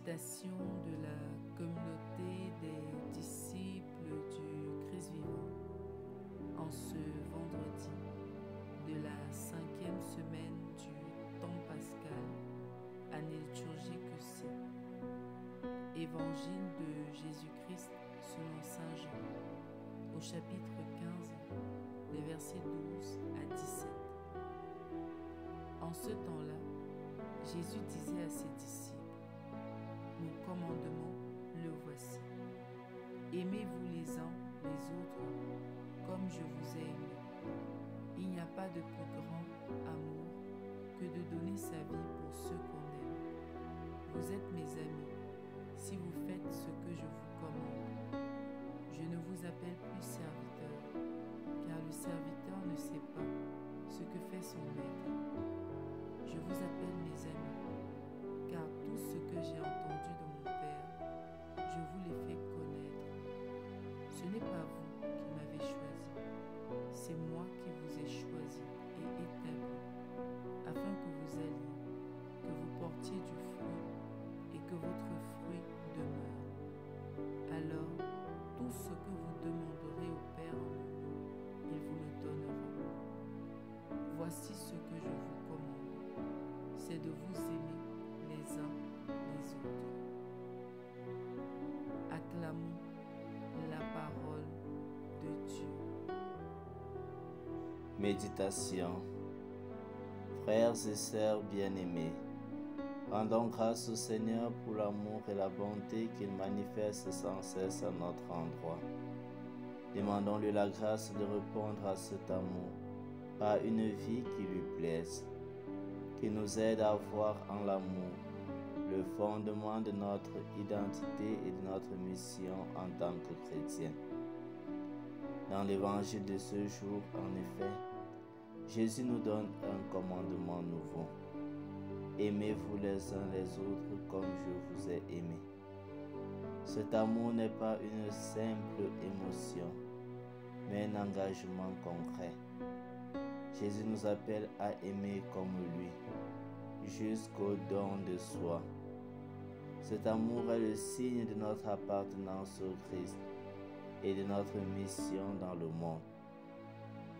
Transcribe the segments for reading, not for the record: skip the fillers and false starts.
Méditation de la communauté des disciples du Christ vivant en ce vendredi de la 5e semaine du temps pascal, année liturgique C. Évangile de Jésus-Christ selon Saint Jean, au chapitre 15, les versets 12 à 17. En ce temps-là, Jésus disait à ses disciples: mon commandement, le voici. Aimez-vous les uns les autres comme je vous ai aimé. Il n'y a pas de plus grand amour que de donner sa vie pour ceux qu'on aime. Vous êtes mes amis si vous faites ce que je vous commande. Je ne vous appelle plus serviteur, car le serviteur ne sait pas ce que fait son maître. Je vous appelle mes amis, car tout ce que j'ai entendu de mon Père, je vous l'ai fait connaître. Ce n'est pas vous qui m'avez choisi, c'est moi qui vous ai choisi et établi, afin que vous alliez, que vous portiez du fruit et que votre fruit demeure. Alors, tout ce que vous demanderez au Père en mon nom, il vous le donnera. Voici ce que je vous commande, c'est de vous aimer les uns les autres. Acclamons la parole de Dieu. Méditation. Frères et sœurs bien-aimés, rendons grâce au Seigneur pour l'amour et la bonté qu'il manifeste sans cesse à notre endroit. Demandons-lui la grâce de répondre à cet amour par une vie qui lui plaise, qui nous aide à voir en l'amour le fondement de notre identité et de notre mission en tant que chrétiens. Dans l'évangile de ce jour, en effet, Jésus nous donne un commandement nouveau. Aimez-vous les uns les autres comme je vous ai aimé. Cet amour n'est pas une simple émotion, mais un engagement concret. Jésus nous appelle à aimer comme lui, jusqu'au don de soi. Cet amour est le signe de notre appartenance au Christ et de notre mission dans le monde.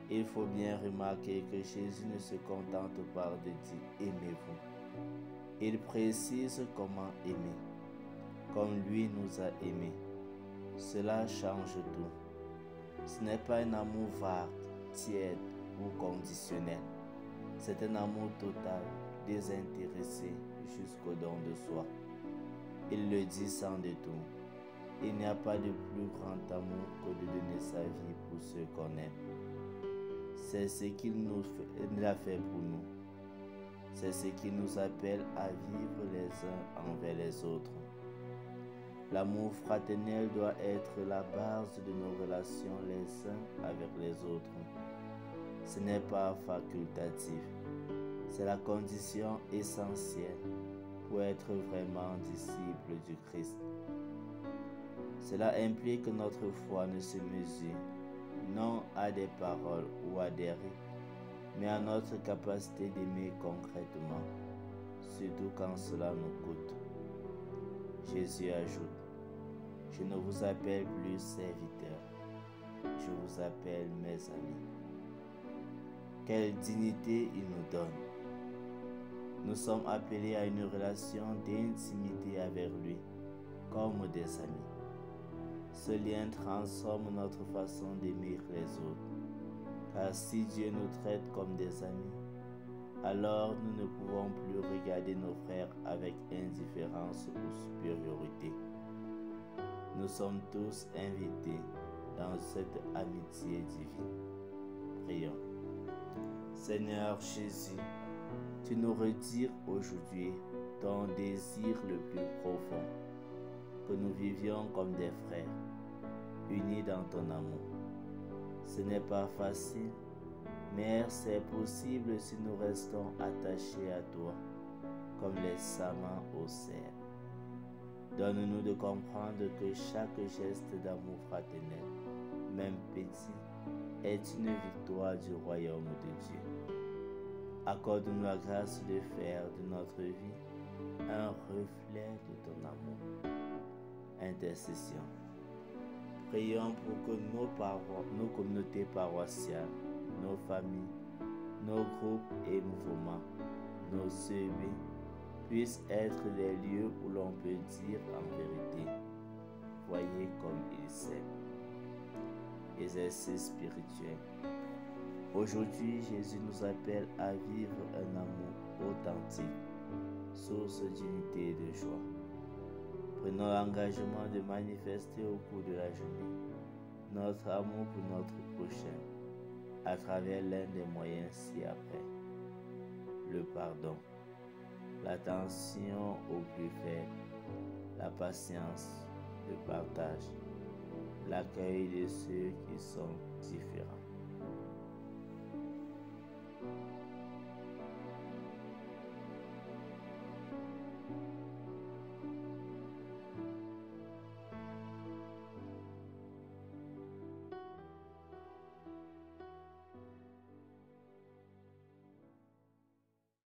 Il faut bien remarquer que Jésus ne se contente pas de dire « aimez-vous ». Il précise comment aimer, comme lui nous a aimés. Cela change tout. Ce n'est pas un amour vague, tiède ou conditionnel. C'est un amour total, désintéressé jusqu'au don de soi. Il le dit sans détour. Il n'y a pas de plus grand amour que de donner sa vie pour ceux qu'on aime. C'est ce qu'il a fait pour nous. C'est ce qui nous appelle à vivre les uns envers les autres. L'amour fraternel doit être la base de nos relations les uns avec les autres. Ce n'est pas facultatif. C'est la condition essentielle pour être vraiment disciple du Christ. Cela implique que notre foi ne se mesure non à des paroles ou à des rites, mais à notre capacité d'aimer concrètement, surtout quand cela nous coûte. Jésus ajoute: je ne vous appelle plus serviteurs, je vous appelle mes amis. Quelle dignité il nous donne! Nous sommes appelés à une relation d'intimité avec lui, comme des amis. Ce lien transforme notre façon d'aimer les autres, car si Dieu nous traite comme des amis, alors nous ne pouvons plus regarder nos frères avec indifférence ou supériorité. Nous sommes tous invités dans cette amitié divine. Prions. Seigneur Jésus, tu nous retires aujourd'hui ton désir le plus profond, que nous vivions comme des frères, unis dans ton amour. Ce n'est pas facile, mais c'est possible si nous restons attachés à toi, comme les samans au cerf. Donne-nous de comprendre que chaque geste d'amour fraternel, même petit, est une victoire du royaume de Dieu. Accorde-nous la grâce de faire de notre vie un reflet de ton amour. Intercession. Prions pour que nos communautés paroissiales, nos familles, nos groupes et mouvements, nos CV puissent être des lieux où l'on peut dire en vérité, voyez comme il s'aime. Exercice spirituel. Aujourd'hui, Jésus nous appelle à vivre un amour authentique, source d'unité et de joie. Prenons l'engagement de manifester au cours de la journée notre amour pour notre prochain à travers l'un des moyens ci-après: le pardon, l'attention aux plus faibles, la patience, le partage, l'accueil de ceux qui sont différents.